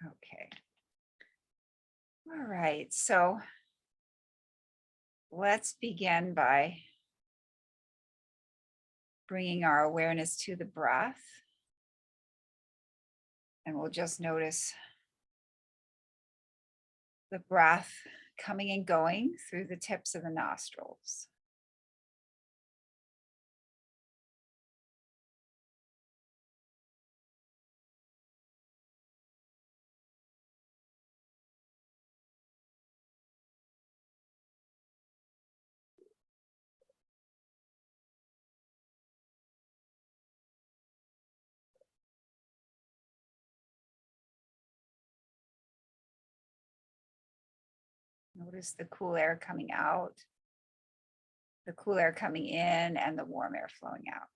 Okay. All right. So let's begin by bringing our awareness to the breath. And we'll just notice the breath coming and going through the tips of the nostrils. Notice the cool air coming out, the cool air coming in, and the warm air flowing out.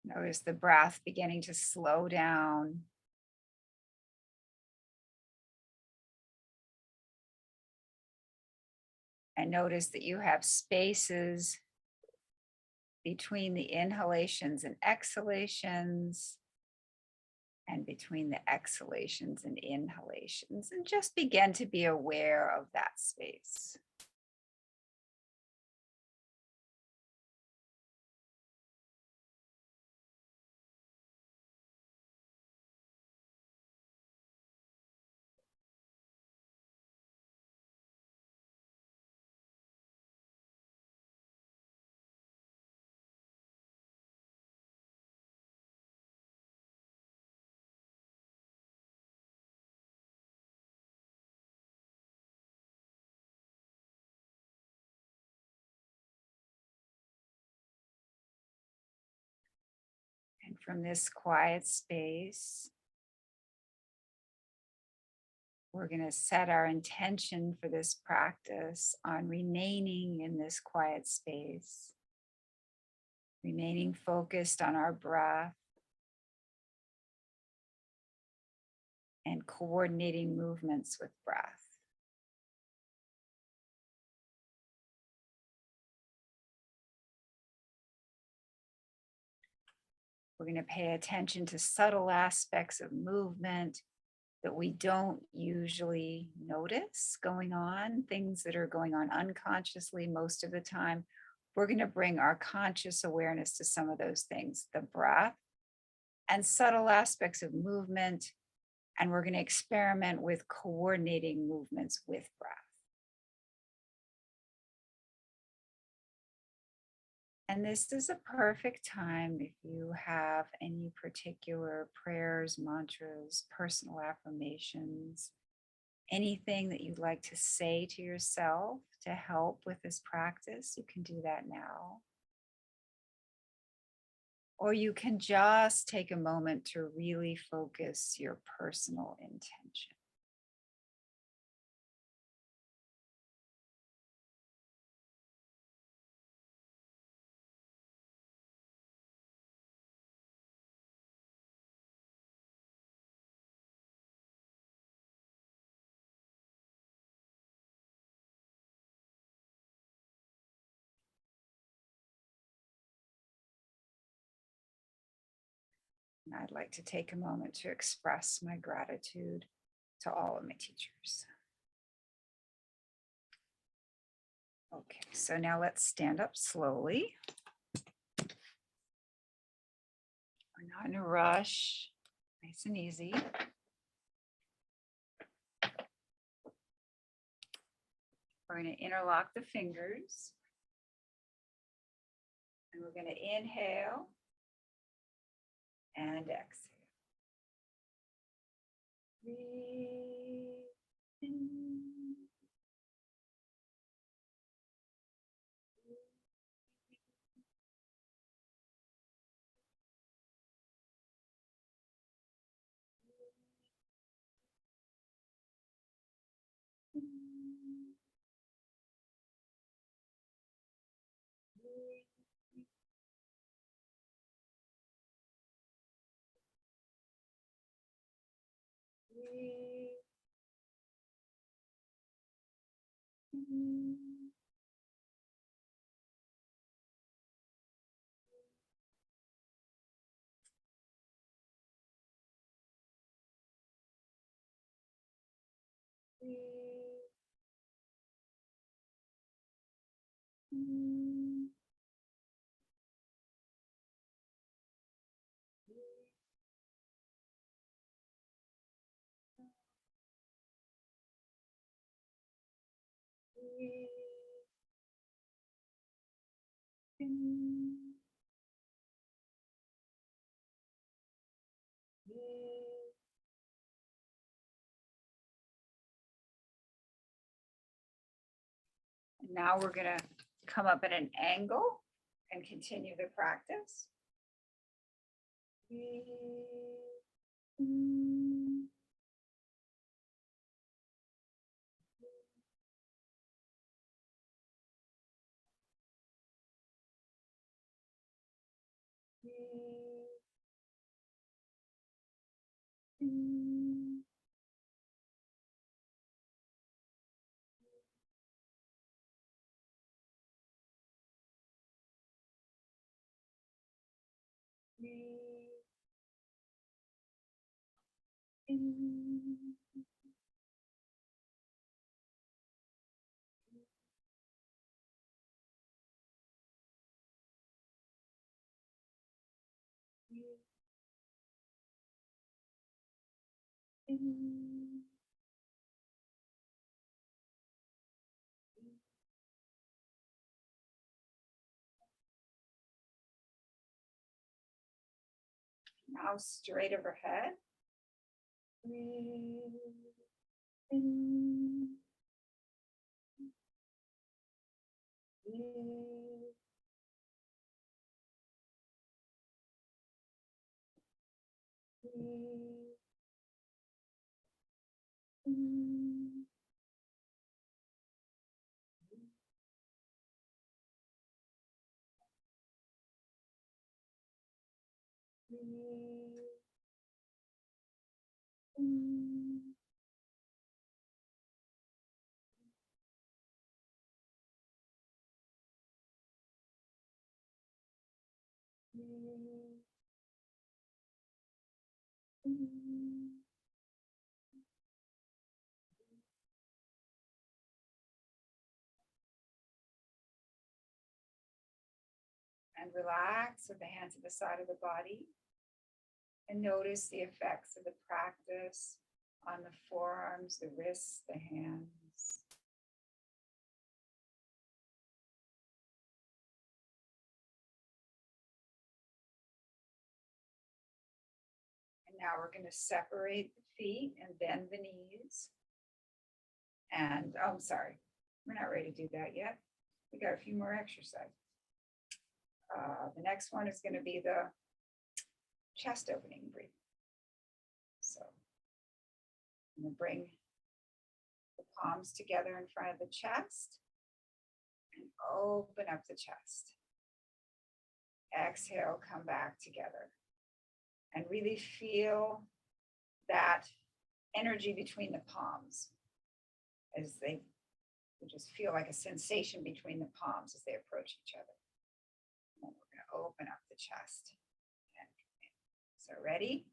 Notice the breath beginning to slow down. And notice that you have spaces between the inhalations and exhalations, and between the exhalations and inhalations, and just begin to be aware of that space. And from this quiet space, we're going to set our intention for this practice on remaining in this quiet space, remaining focused on our breath and coordinating movements with breath. We're going to pay attention to subtle aspects of movement that we don't usually notice going on, things that are going on unconsciously most of the time. We're going to bring our conscious awareness to some of those things, the breath and subtle aspects of movement. And we're going to experiment with coordinating movements with breath. And this is a perfect time if you have any particular prayers, mantras, personal affirmations, anything that you'd like to say to yourself to help with this practice, you can do that now. Or you can just take a moment to really focus your personal intention. And I'd like to take a moment to express my gratitude to all of my teachers. Okay, so now let's stand up slowly. We're not in a rush, nice and easy. We're going to interlock the fingers. And we're going to inhale and exhale. Breathe in. Now we're going to come up at an angle and continue the practice. Now straight overhead. And relax with the hands at the side of the body. And notice the effects of the practice on the forearms, the wrists, the hands. And now we're going to separate the feet and bend the knees. And, oh, I'm sorry, we're not ready to do that yet. We got a few more exercises. The next one is going to be the chest opening breathing. So I'm going to bring the palms together in front of the chest and open up the chest. Exhale, come back together. And really feel that energy between the palms as they just feel like a sensation between the palms as they approach each other. And then we're going to open up the chest. So ready?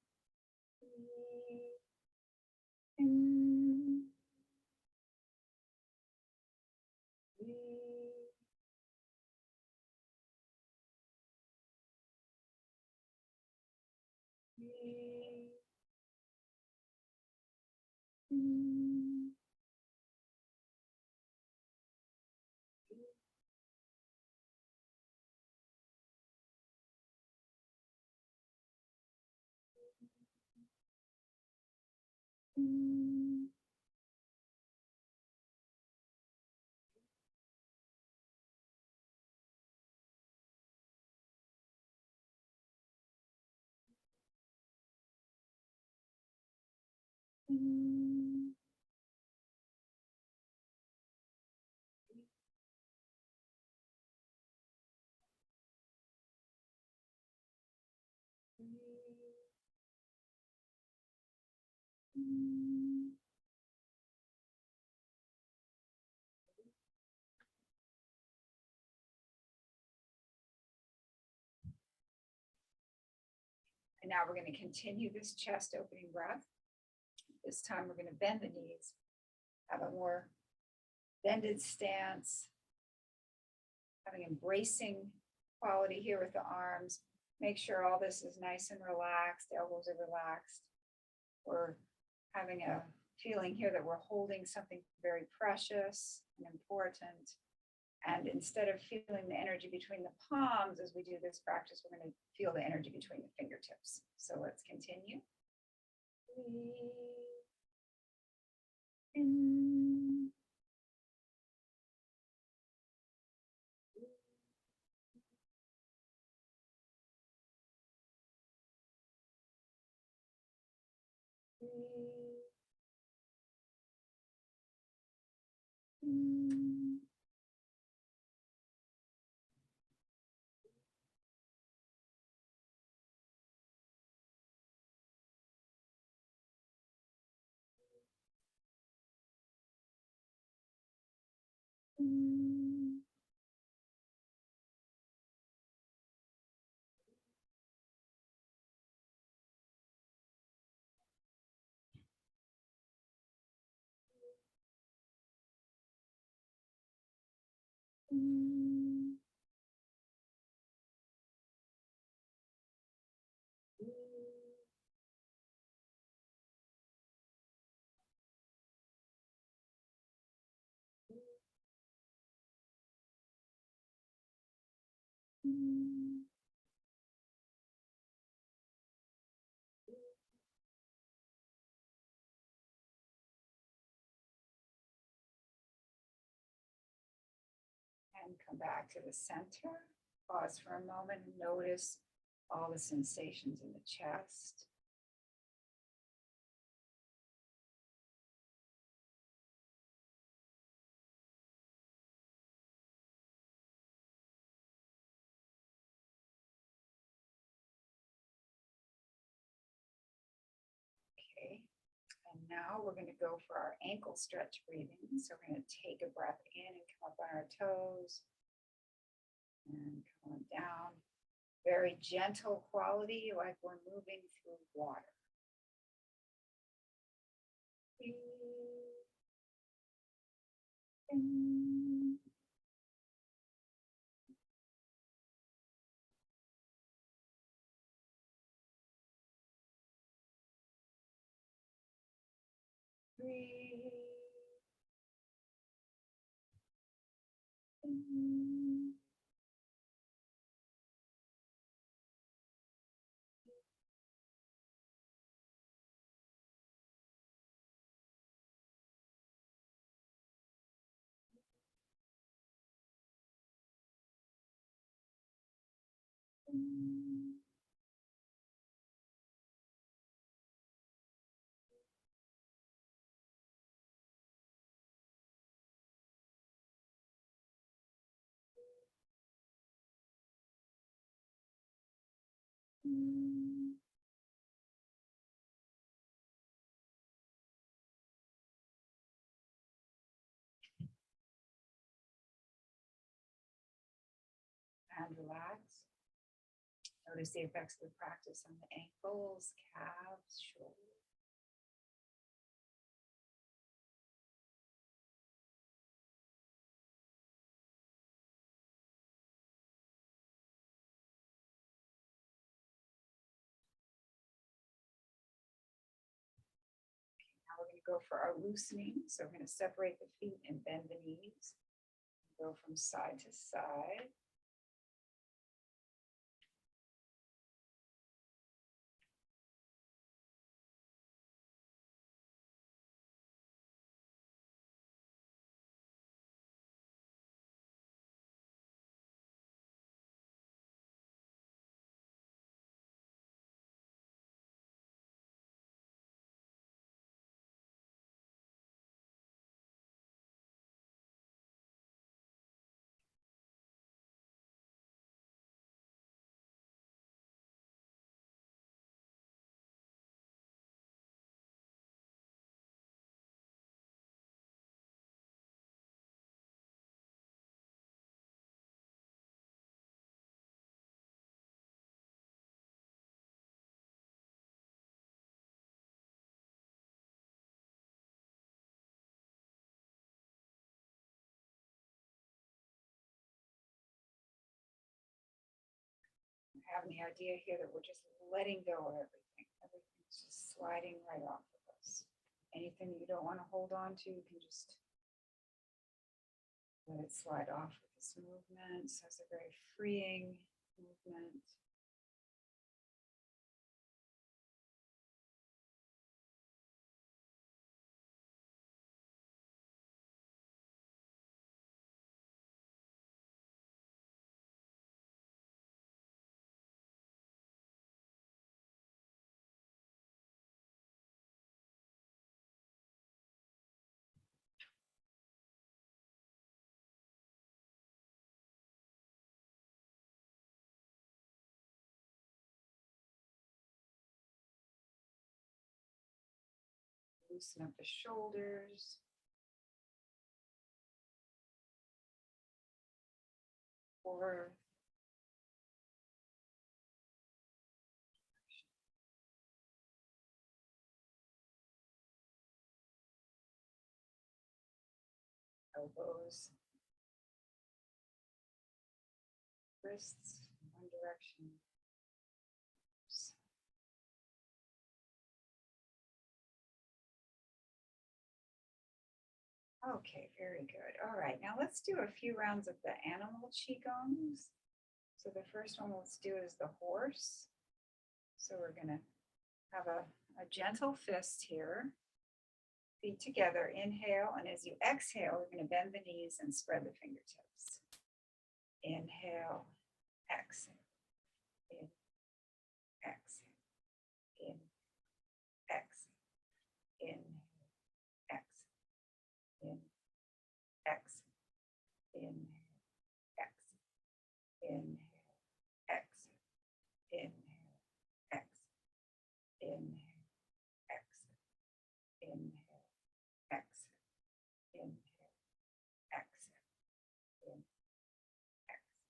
And now we're going to continue this chest opening breath. This time we're going to bend the knees, have a more bended stance, having embracing quality here with the arms. Make sure all this is nice and relaxed, elbows are relaxed. We're having a feeling here that we're holding something very precious and important. And instead of feeling the energy between the palms as we do this practice, we're going to feel the energy between the fingertips. So let's continue. Breathe in. Breathe in. And come back to the center. Pause for a moment and notice all the sensations in the chest. Okay. And now we're going to go for our ankle stretch breathing. So we're going to take a breath in and come up on our toes and come on down. Very gentle quality, like we're moving through water. Breathe in. Breathe in. And relax. Notice the effects of the practice on the ankles, calves, shoulders. Now we're going to go for our loosening. So we're going to separate the feet and bend the knees. Go from side to side. And the idea here that we're just letting go of everything. Everything's just sliding right off of us. Anything you don't want to hold on to, you can just let it slide off with this movement. So it's a very freeing movement. Loosen up the shoulders. Or elbows, wrists, one direction. Okay, very good. All right, now let's do a few rounds of the animal QiGongs. So the first one let's do is the horse. So we're gonna have a gentle fist here. Feet together, inhale, and as you exhale, we're gonna bend the knees and spread the fingertips. Inhale, exhale, in, exhale, in, exhale, in, exhale, in, exhale, in, exhale, inhale, exhale, inhale, exhale, inhale, exhale, inhale,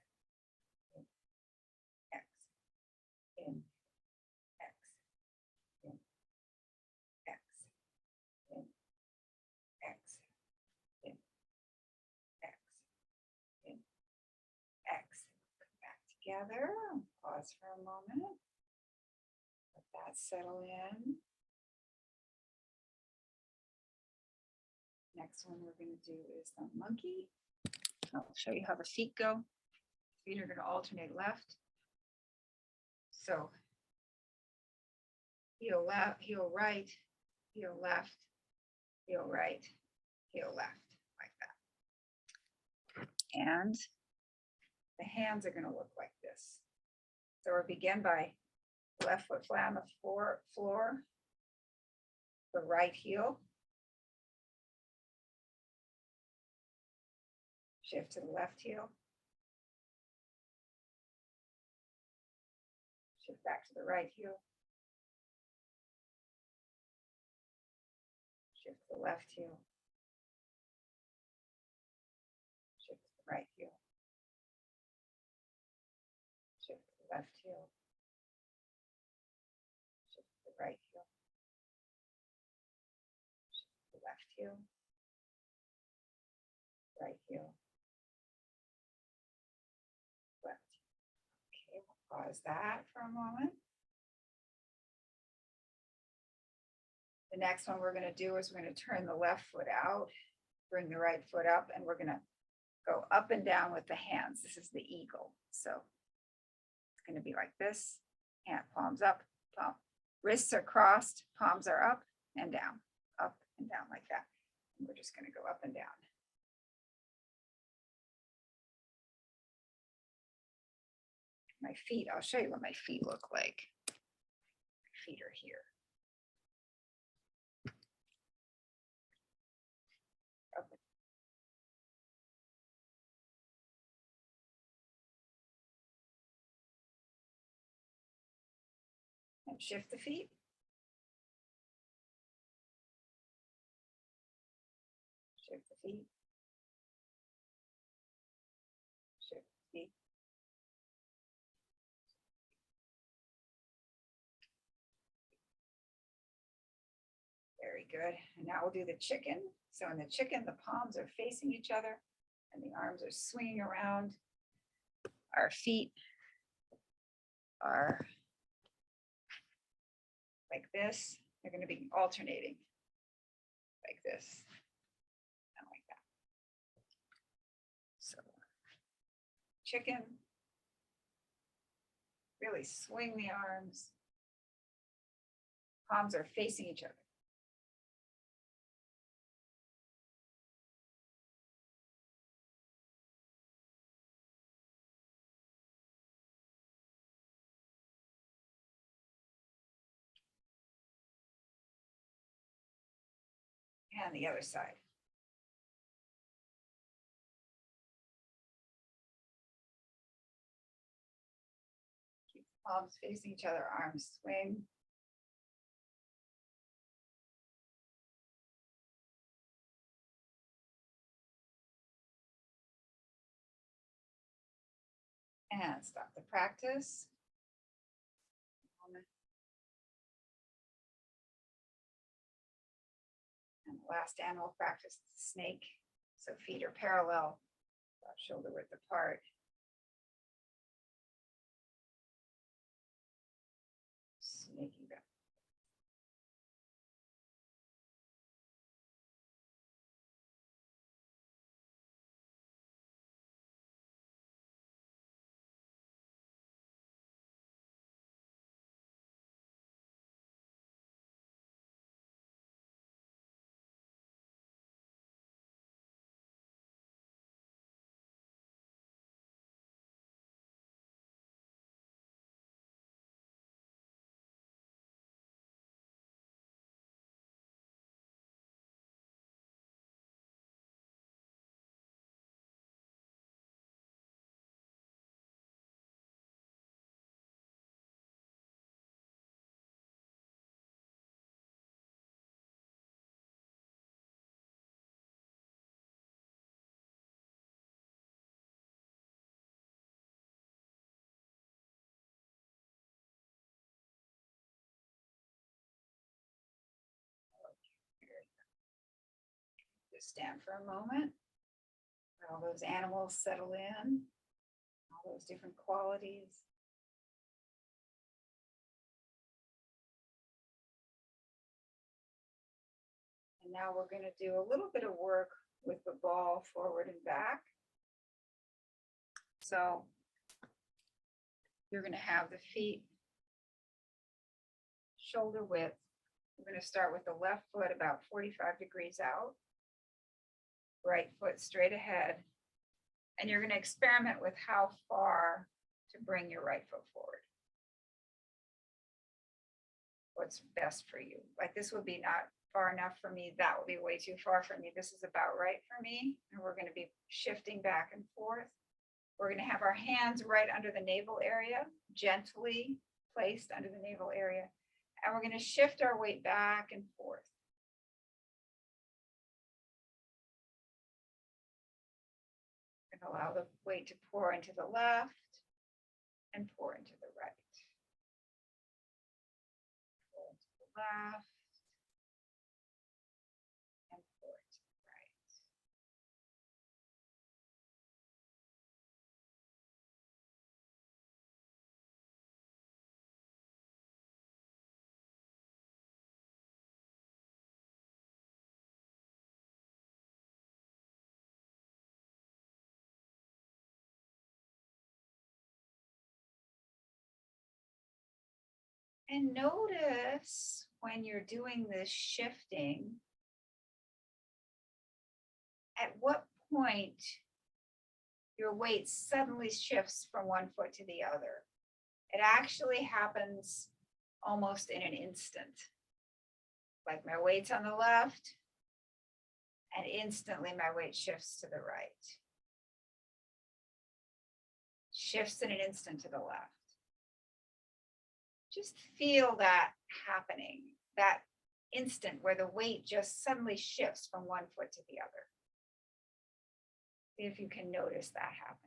exhale, inhale, exhale, in, exhale, in, exhale, in, exhale, in, exhale, in, exhale, in, exhale, in, exhale, in, exhale. Come back together. Pause for a moment. Let that settle in. Next one we're going to do is the monkey. I'll show you how the feet go. Feet are going to alternate left. So heel left, heel right, heel left, heel right, heel left, like that. And the hands are going to look like this. So we begin by left foot flat on the floor, the right heel. Shift to the left heel. Shift back to the right heel. Shift to the left heel. Shift to the right heel. Shift to the left heel. Shift to the right heel. Shift to the left heel. Right heel. Left. Okay, we'll pause that for a moment. The next one we're going to do is we're going to turn the left foot out, bring the right foot up, and we're going to go up and down with the hands. This is the eagle. So it's going to be like this. Hand palms up, palm. Wrists are crossed, palms are up and down like that. And we're just going to go up and down. My feet, I'll show you what my feet look like. My feet are here. And shift the feet. Shift the feet. Shift the feet. Very good. And now we'll do the chicken. So in the chicken, the palms are facing each other and the arms are swinging around. Our feet are like this. They're going to be alternating like this and like that. So chicken, really swing the arms. Palms are facing each other. And the other side. Keep palms facing each other, arms swing. And stop the practice. And the last animal practice, snake. So feet are parallel, about shoulder width apart. Snaking back. Just stand for a moment. Let all those animals settle in, all those different qualities. And now we're going to do a little bit of work with the ball forward and back. So you're going to have the feet shoulder width. We're going to start with the left foot about 45 degrees out, right foot straight ahead. And you're going to experiment with how far to bring your right foot forward. What's best for you. Like this would be not far enough for me. That would be way too far for me. This is about right for me. And we're going to be shifting back and forth. We're going to have our hands right under the navel area, gently placed under the navel area. And we're going to shift our weight back and forth. And allow the weight to pour into the left and pour into the right. Pour into the left and pour into the right. And notice when you're doing this shifting, at what point your weight suddenly shifts from one foot to the other. It actually happens almost in an instant. Like my weight's on the left, and instantly my weight shifts to the right. Shifts in an instant to the left. Just feel that happening, that instant where the weight just suddenly shifts from one foot to the other. See if you can notice that happening.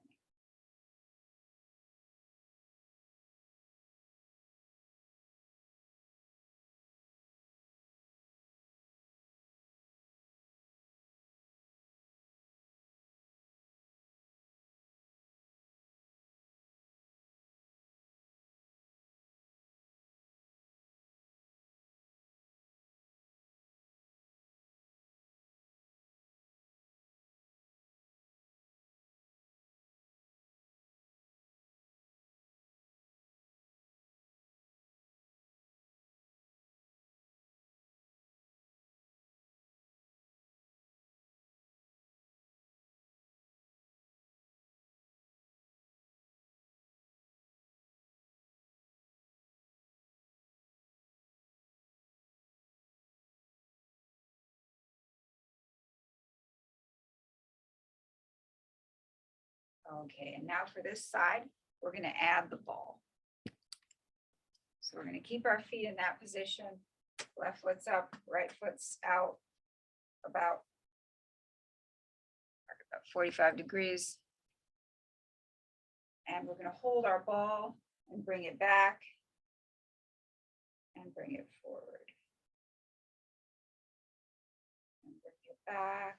Okay, and now for this side, we're going to add the ball. So we're going to keep our feet in that position. Left foot's up, right foot's out about 45 degrees. And we're going to hold our ball and bring it back and bring it forward. And bring it back.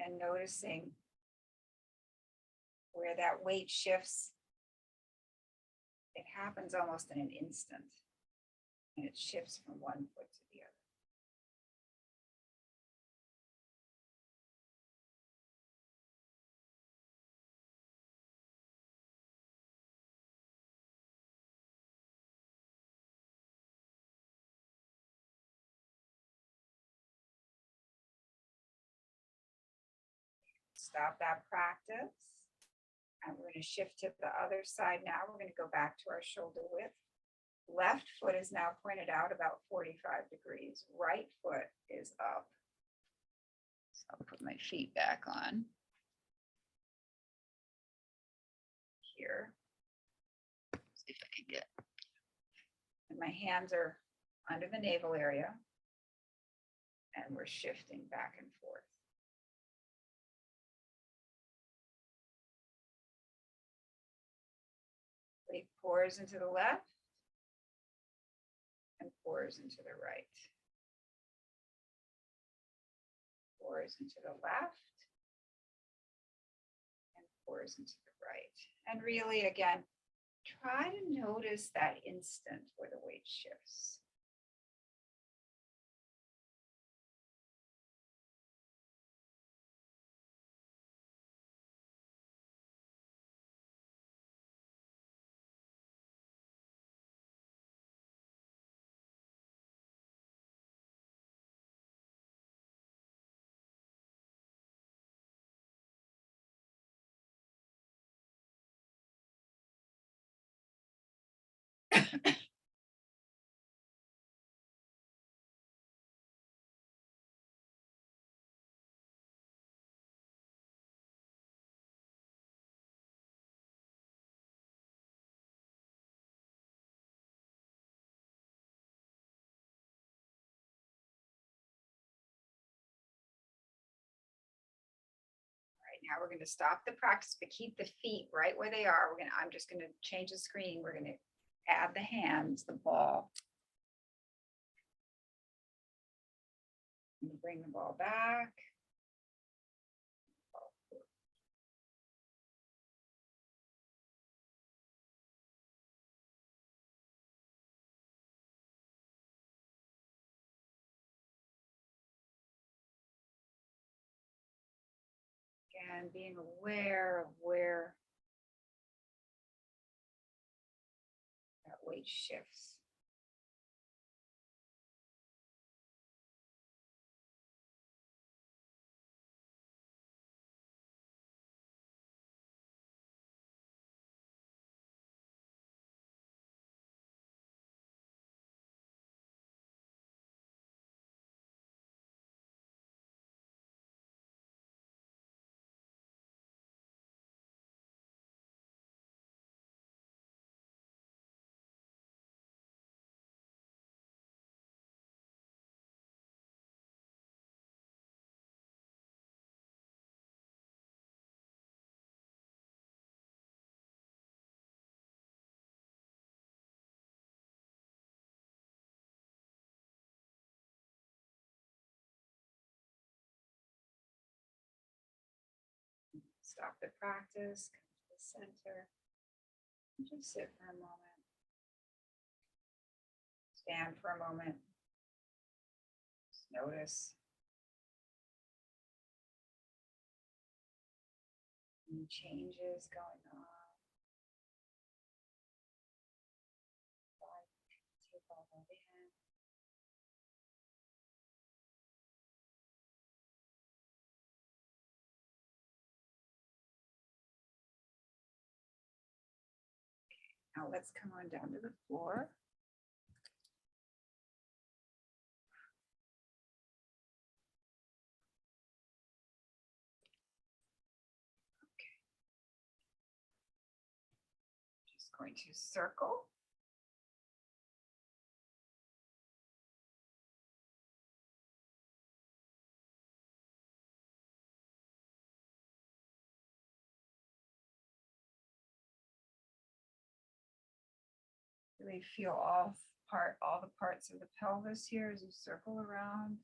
Again, noticing where that weight shifts. It happens almost in an instant, and it shifts from one foot to the other. Stop that practice. And we're going to shift to the other side now. We're going to go back to our shoulder width. Left foot is now pointed out about 45 degrees. Right foot is up. So I'll put my feet back on here. See if I can get. And my hands are under the navel area. And we're shifting back and forth. Weight pours into the left and pours into the right. Pours into the left and pours into the right. And really, again, try to notice that instant where the weight shifts. Now we're going to stop the practice, but keep the feet right where they are. I'm just going to change the screen. We're going to add the hands, the ball. And bring the ball back. And being aware of where that weight shifts. Stop the practice, come to the center, and just sit for a moment. Stand for a moment. Just notice any changes going on. Take all that in. Now let's come on down to the floor. Just going to circle. Really feel all the parts of the pelvis here as you circle around.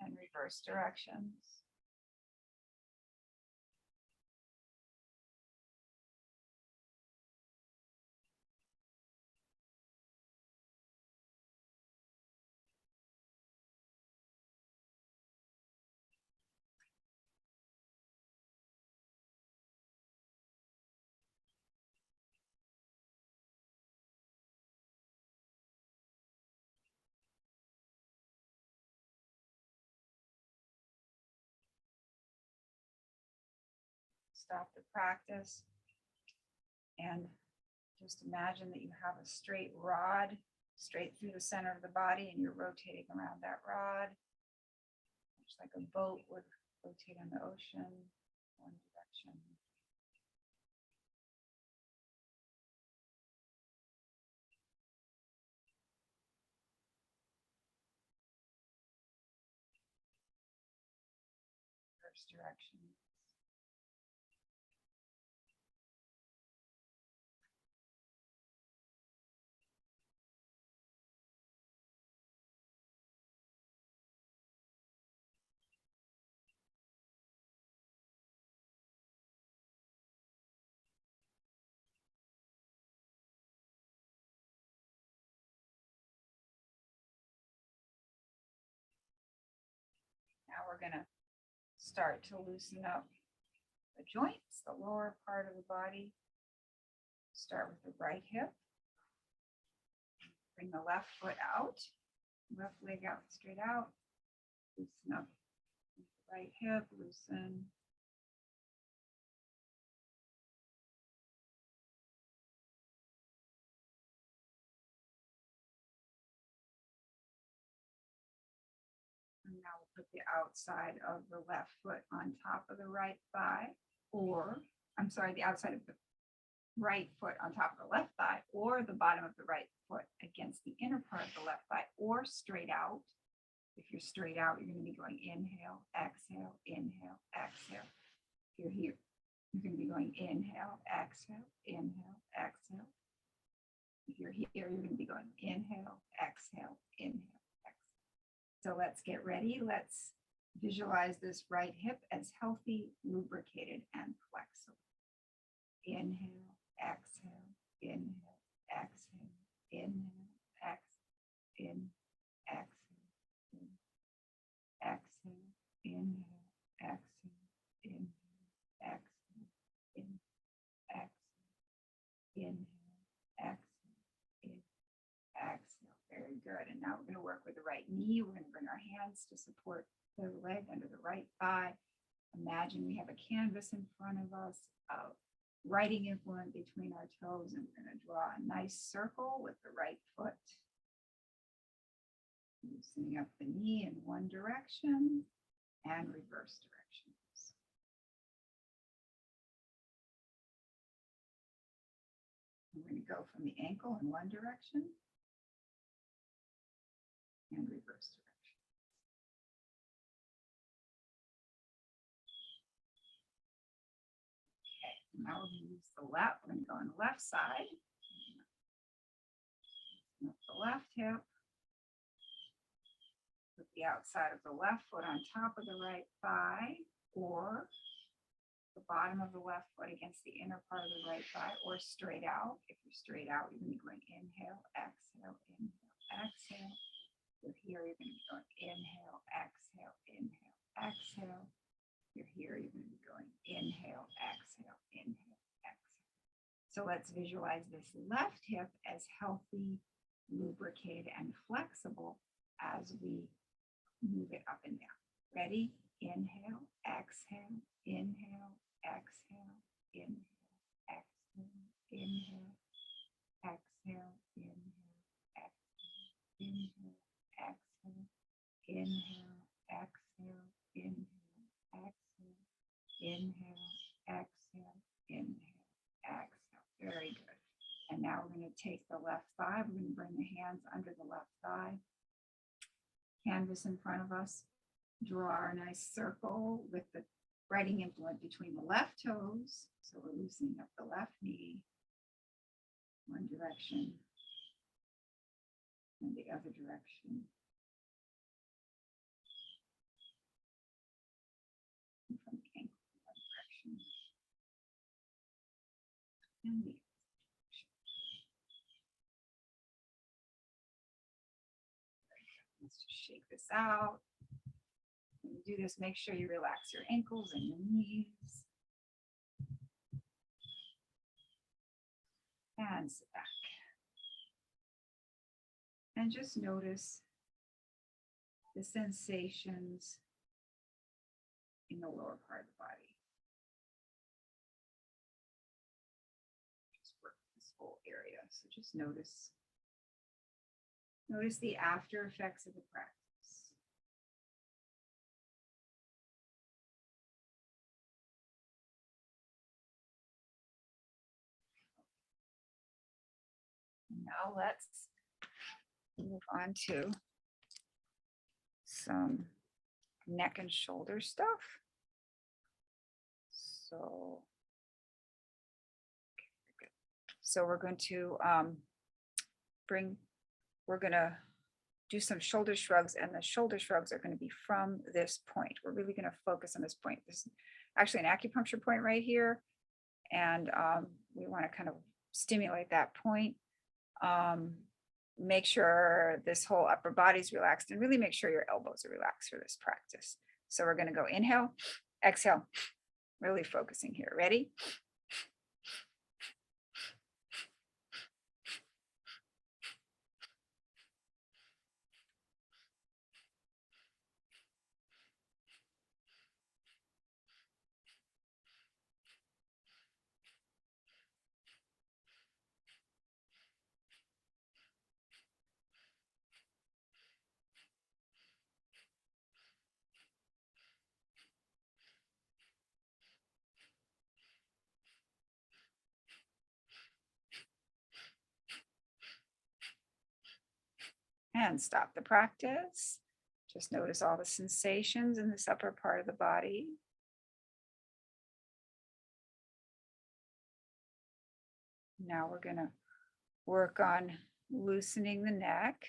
And reverse directions. Stop the practice and just imagine that you have a straight rod straight through the center of the body and you're rotating around that rod. Just like a boat would rotate on the ocean, one direction. First direction. Now we're going to start to loosen up the joints, the lower part of the body. Start with the right hip. Bring the left foot out, left leg out, straight out. Loosen up the right hip, loosen. And now we'll put the outside of the left foot on top of the right thigh, or, I'm sorry, the outside of the right foot on top of the left thigh, or the bottom of the right foot against the inner part of the left thigh, or straight out. If you're straight out, you're going to be going inhale, exhale, inhale, exhale. If you're here, you're going to be going inhale, exhale, inhale, exhale. If you're here, you're going to be going inhale, exhale, inhale, exhale. So let's get ready. Let's visualize this right hip as healthy, lubricated, and flexible. Inhale, exhale, inhale, exhale, inhale, exhale, in, exhale, in, exhale, inhale, exhale, inhale, exhale, in, exhale, inhale, exhale, in, exhale. Very good. And now we're going to work with the right knee. We're going to bring our hands to support the leg under the right thigh. Imagine we have a canvas in front of us, writing implement between our toes, and we're going to draw a nice circle with the right foot. Loosening up the knee in one direction and reverse directions. We're going to go from the ankle in one direction and reverse direction. Okay, now we'll use the left. We're going to go on the left side. Lift the left hip. Put the outside of the left foot on top of the right thigh, or the bottom of the left foot against the inner part of the right thigh, or straight out. If you're straight out, you're going to be going inhale, exhale, inhale, exhale. You're here, you're going to be going inhale, exhale, inhale, exhale. You're here, you're going to be going inhale, exhale, inhale, exhale. So let's visualize this left hip as healthy, lubricated, and flexible as we move it up and down. Ready? Inhale, exhale, inhale, exhale, inhale, exhale, inhale, exhale, inhale, exhale, inhale, exhale, inhale, exhale, inhale, exhale, inhale, exhale. Very good. And now we're going to take the left thigh. We're going to bring the hands under the left thigh. Canvas in front of us. Draw our nice circle with the writing implement between the left toes. So we're loosening up the left knee, one direction, and the other direction. And from the ankle, one direction, and the other direction. Let's just shake this out. When you do this, make sure you relax your ankles and your knees. And sit back. And just notice the sensations in the lower part of the body. Just work this whole area. So just notice the after effects of the practice. Now let's move on to some neck and shoulder stuff. So we're going to we're going to do some shoulder shrugs, and the shoulder shrugs are going to be from this point. We're really going to focus on this point. This is actually an acupuncture point right here. And we want to kind of stimulate that point. Make sure this whole upper body is relaxed, and really make sure your elbows are relaxed for this practice. So we're going to go inhale, exhale, really focusing here. Ready? And stop the practice. Just notice all the sensations in this upper part of the body. Now we're going to work on loosening the neck.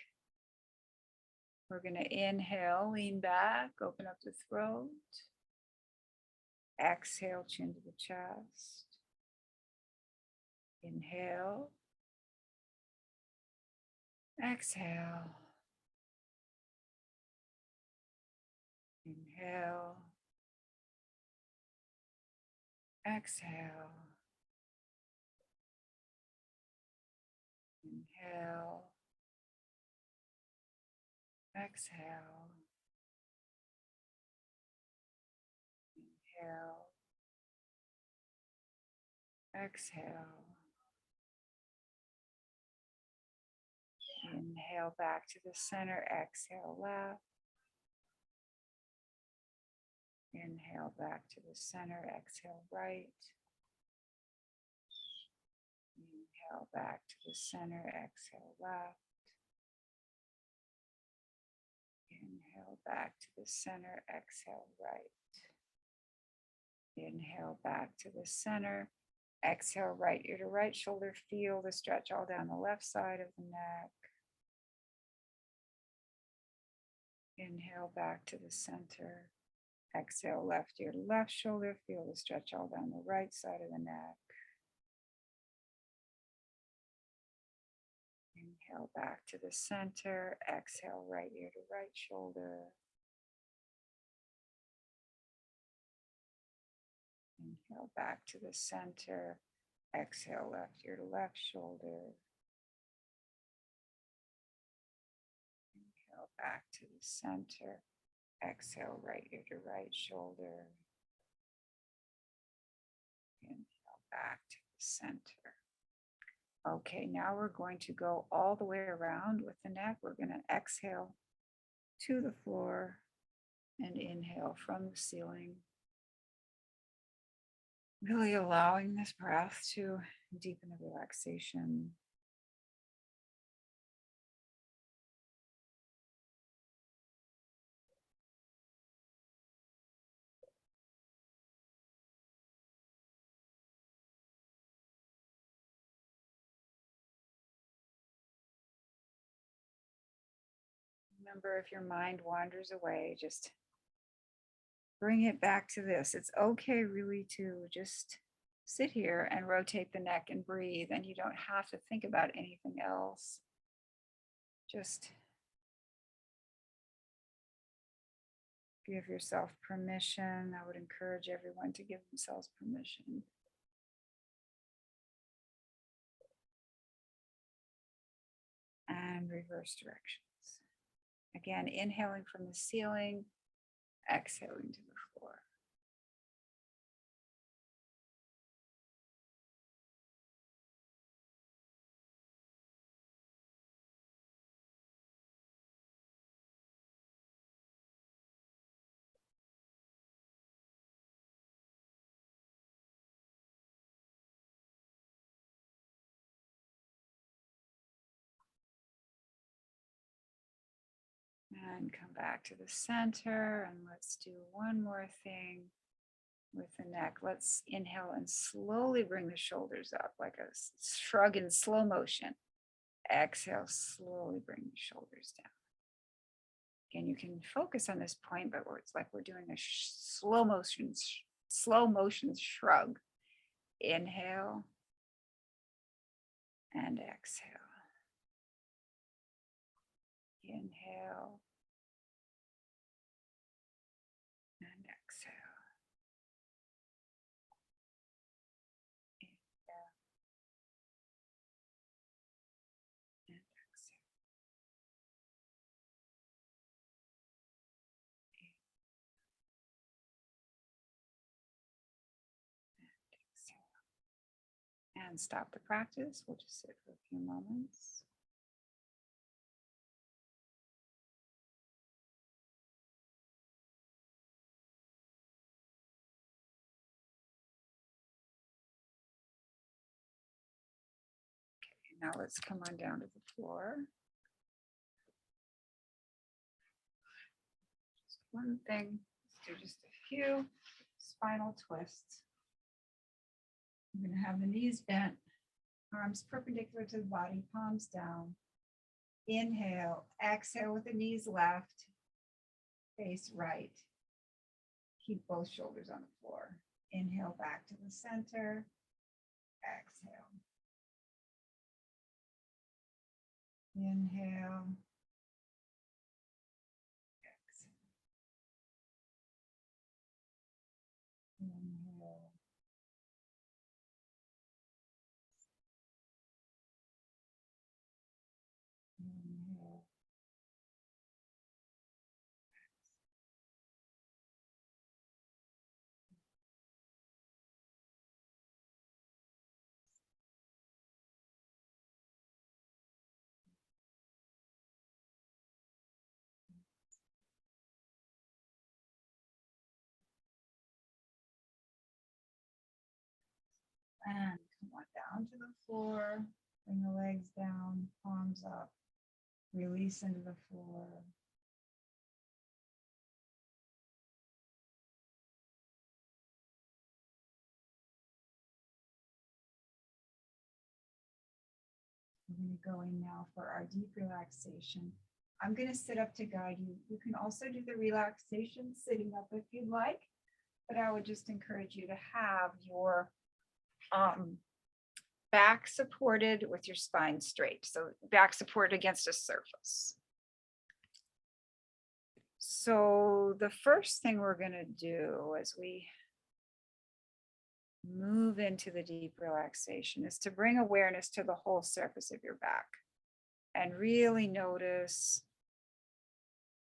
We're going to inhale, lean back, open up the throat. Exhale, chin to the chest. Inhale. Exhale. Inhale. Exhale. Inhale. Exhale. Inhale. Exhale. Inhale back to the center, exhale left. Inhale back to the center, exhale right. Inhale back to the center, exhale left. Inhale back to the center, exhale right. Inhale back to the center, Exhale, right ear to right shoulder. Feel the stretch all down the left side of the neck. Inhale back to the center. Exhale, left ear to left shoulder. Feel the stretch all down the right side of the neck. Inhale back to the center. Exhale, right ear to right shoulder. Inhale back to the center. Exhale, left ear to left shoulder. Inhale back to the center. Exhale, right ear to right shoulder. Inhale back to the center. Okay, now we're going to go all the way around with the neck. We're going to exhale to the floor and inhale from the ceiling. Really allowing this breath to deepen the relaxation. Remember, if your mind wanders away, just bring it back to this. It's okay, really, to just sit here and rotate the neck and breathe, and you don't have to think about anything else. Just give yourself permission. I would encourage everyone to give themselves permission. And reverse directions. Again, inhaling from the ceiling, exhaling to the floor. And come back to the center, and let's do one more thing with the neck. Let's inhale and slowly bring the shoulders up like a shrug in slow motion. Exhale, slowly bring the shoulders down. Again, you can focus on this point, but it's like we're doing a slow motion shrug. Inhale and exhale. Inhale and exhale. Inhale and exhale. And stop the practice. We'll just sit for a few moments. Okay, now let's come on down to the floor. Just one thing. Let's do just a few spinal twists. I'm going to have the knees bent, arms perpendicular to the body, palms down. Inhale, exhale with the knees left, face right. Keep both shoulders on the floor. Inhale back to the center. Exhale. Inhale. Exhale. Inhale. Inhale. And come on down to the floor. Bring the legs down, palms up. Release into the floor. We're going to go in now for our deep relaxation. I'm going to sit up to guide you. You can also do the relaxation sitting up if you'd like, but I would just encourage you to have your back supported with your spine straight. So back supported against a surface. So the first thing we're going to do as we move into the deep relaxation is to bring awareness to the whole surface of your back and really notice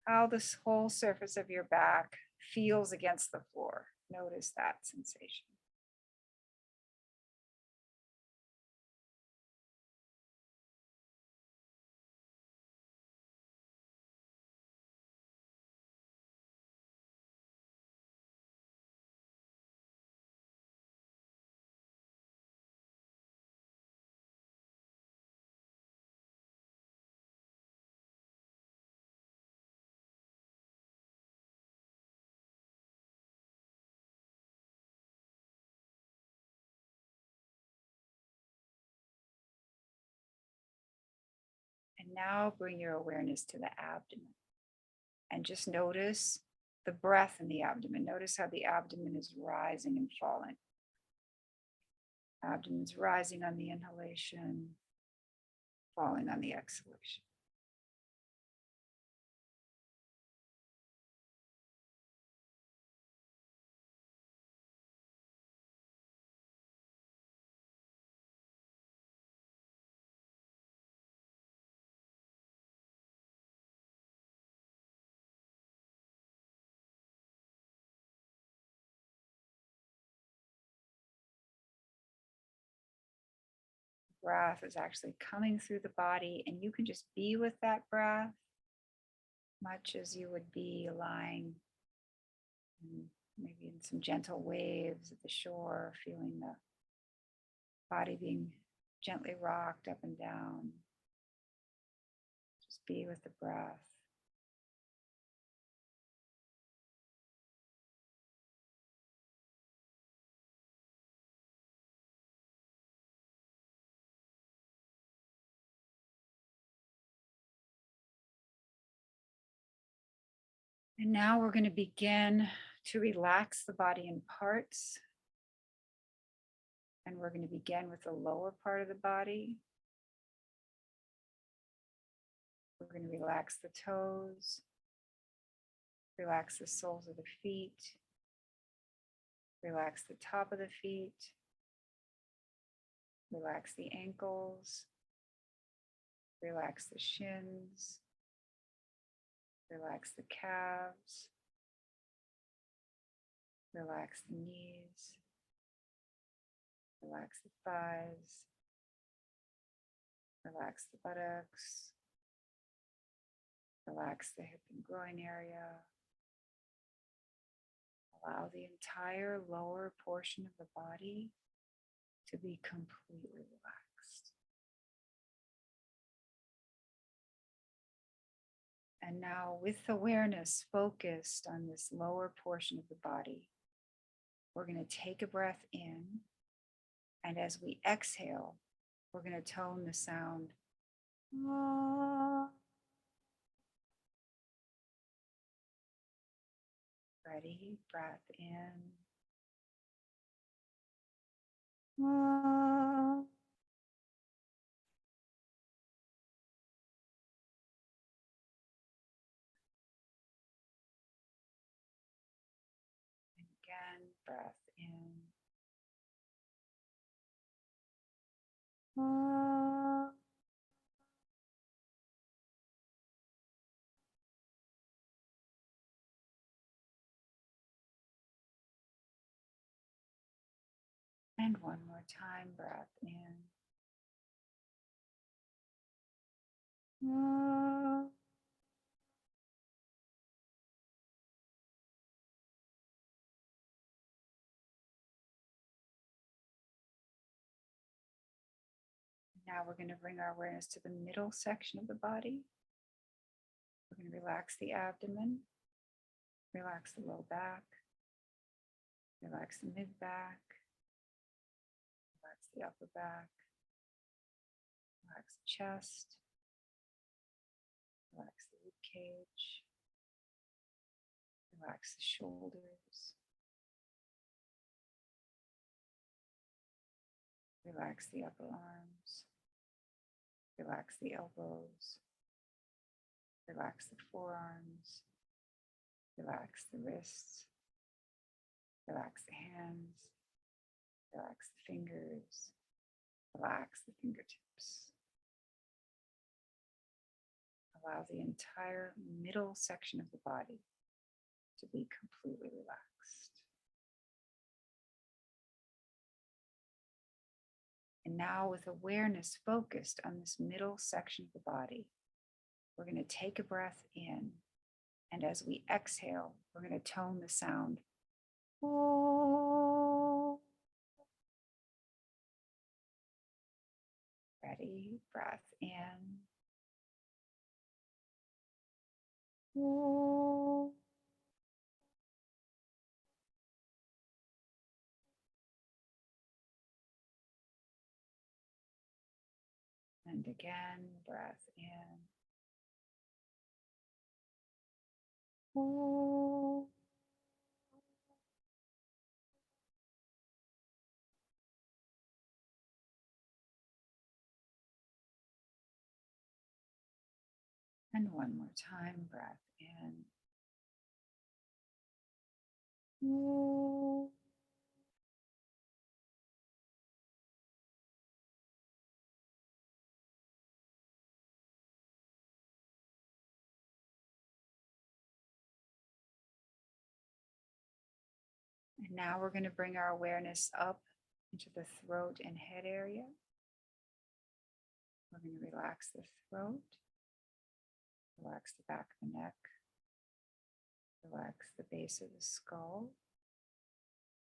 how this whole surface of your back feels against the floor. Notice that sensation. And now bring your awareness to the abdomen and just notice the breath in the abdomen. Notice how the abdomen is rising and falling. Abdomen's rising on the inhalation, falling on the exhalation. Breath is actually coming through the body, and you can just be with that breath much as you would be lying maybe in some gentle waves at the shore, feeling the body being gently rocked up and down. Just be with the breath. And now we're going to begin to relax the body in parts. And we're going to begin with the lower part of the body. We're going to relax the toes, relax the soles of the feet, relax the top of the feet, relax the ankles, relax the shins, relax the calves, relax the knees, relax the thighs, relax the buttocks, relax the hip and groin area. Allow the entire lower portion of the body to be completely relaxed. And now, with awareness focused on this lower portion of the body, we're going to take a breath in. And as we exhale, we're going to tone the sound. Ready? Breath in. And again, breath in. And one more time, breath in. Now we're going to bring our awareness to the middle section of the body. We're going to relax the abdomen, relax the low back, relax the mid back, relax the upper back, relax Relax the chest. Relax the rib cage. Relax the shoulders. Relax the upper arms. Relax the elbows. Relax the forearms. Relax the wrists. Relax the hands. Relax the fingers. Relax the fingertips. Allow the entire middle section of the body to be completely relaxed. And now, with awareness focused on this middle section of the body, we're going to take a breath in. And as we exhale, we're going to tone the sound. Oh. Ready? Breath in. Oh. And again, breath in. Oh. And one more time, breath in. Oh. And now we're going to bring our awareness up into the throat and head area. We're going to relax the throat, relax the back of the neck, relax the base of the skull,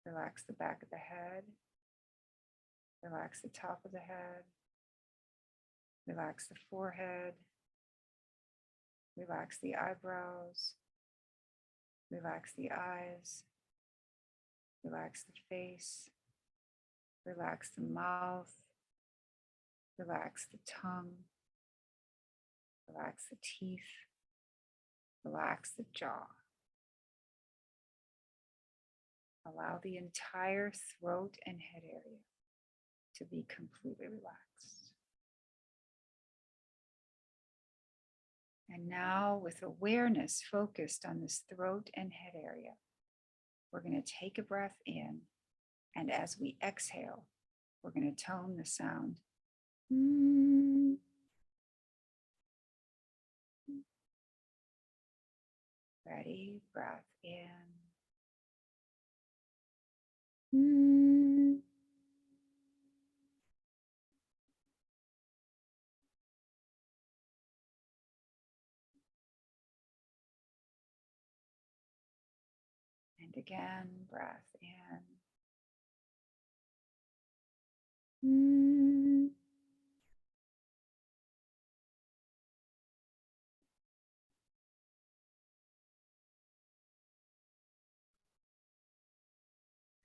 relax the back of the head, relax the top of the head, relax the forehead, relax the eyebrows, relax the eyes, relax the face, relax the mouth, relax the tongue, relax the teeth, relax the jaw. Allow the entire throat and head area to be completely relaxed. And now, with awareness focused on this throat and head area, we're going to take a breath in, and as we exhale, we're going to tone the sound. Ready? Breath in. And again, breath in.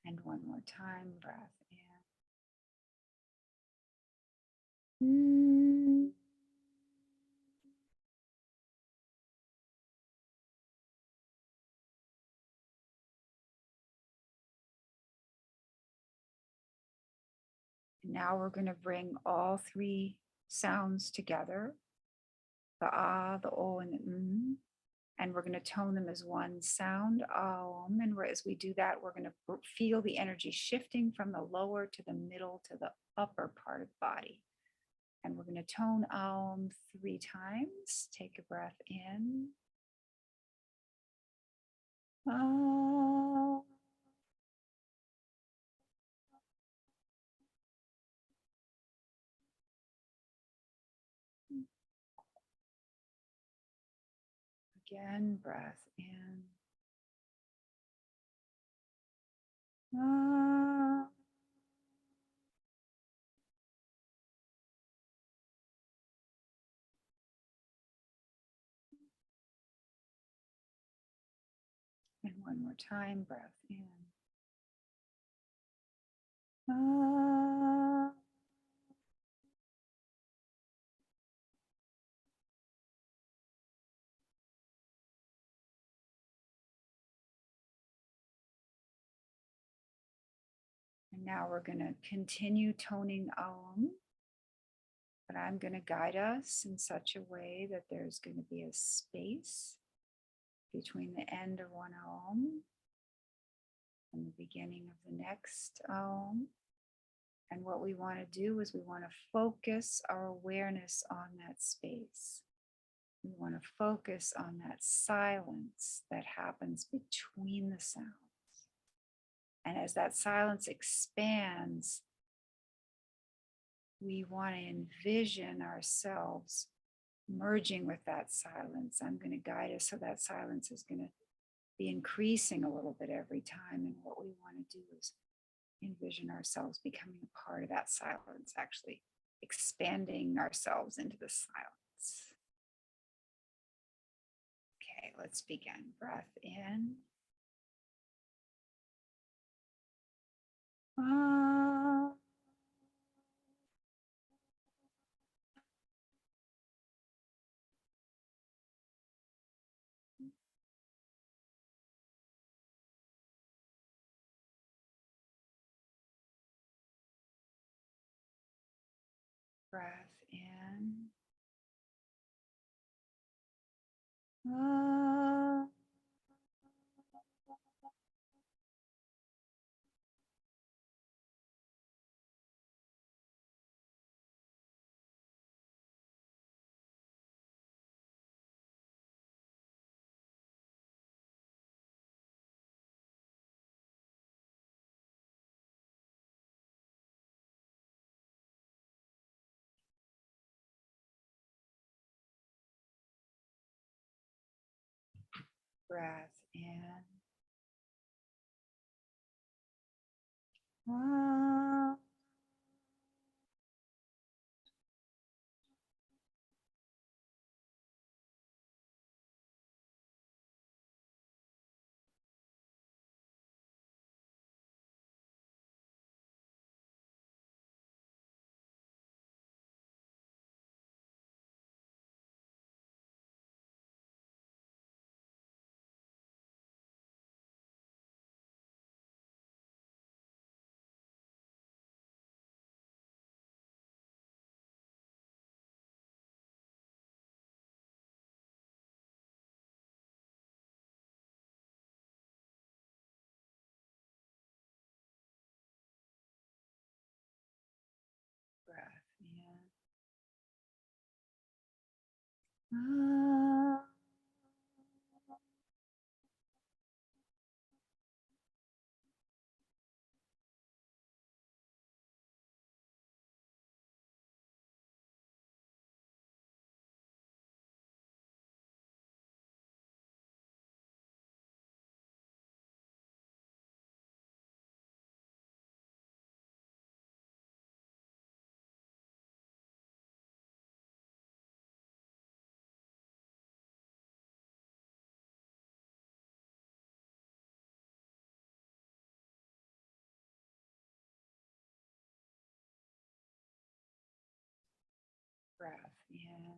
And one more time, breath in. And now we're going to bring all three sounds together, the ah, the o, and the and we're going to tone them as one sound, om. And as we do that, we're going to feel the energy shifting from the lower to the middle to the upper part of the body. And we're going to tone om 3 times. Take a breath in. Om. Again, breath in. Om. And one more time, breath in. Om. And now we're going to continue toning Om, but I'm going to guide us in such a way that there's going to be a space between the end of one Om and the beginning of the next Om. And what we want to do is we want to focus our awareness on that space. We want to focus on that silence that happens between the sounds. And as that silence expands, we want to envision ourselves merging with that silence. I'm going to guide us so that silence is going to be increasing a little bit every time. And what we want to do is envision ourselves becoming a part of that silence, actually expanding ourselves into the silence. Okay, let's begin. Breath in. Breath in. Breath in. Breath in. Breath in.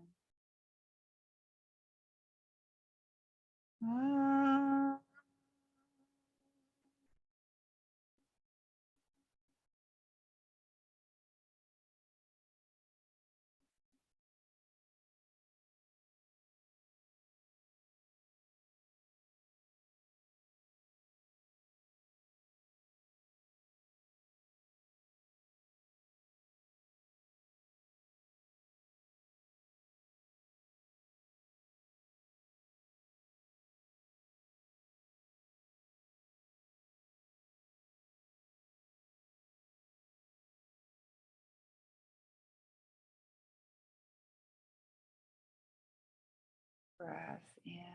Breath in.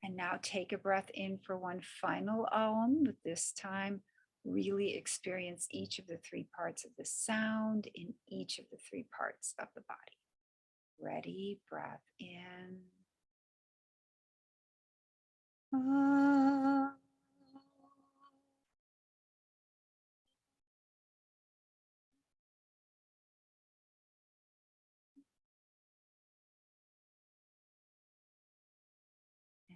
And now take a breath in for one final but this time really experience each of the three parts of the sound in each of the three parts of the body. Ready, breath in.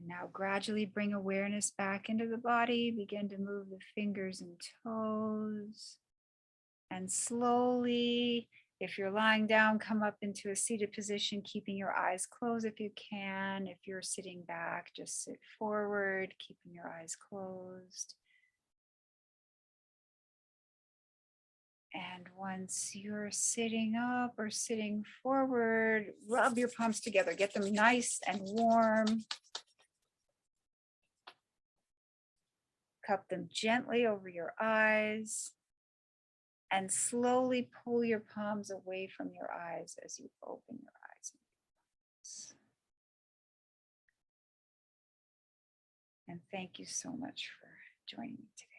And now gradually bring awareness back into the body. Begin to move the fingers and toes. And slowly, if you're lying down, come up into a seated position, keeping your eyes closed if you can. If you're sitting back, just sit forward, keeping your eyes closed. And once you're sitting up or sitting forward, rub your palms together, get them nice and warm. Cup them gently over your eyes. And slowly pull your palms away from your eyes as you open your eyes. And thank you so much for joining me today.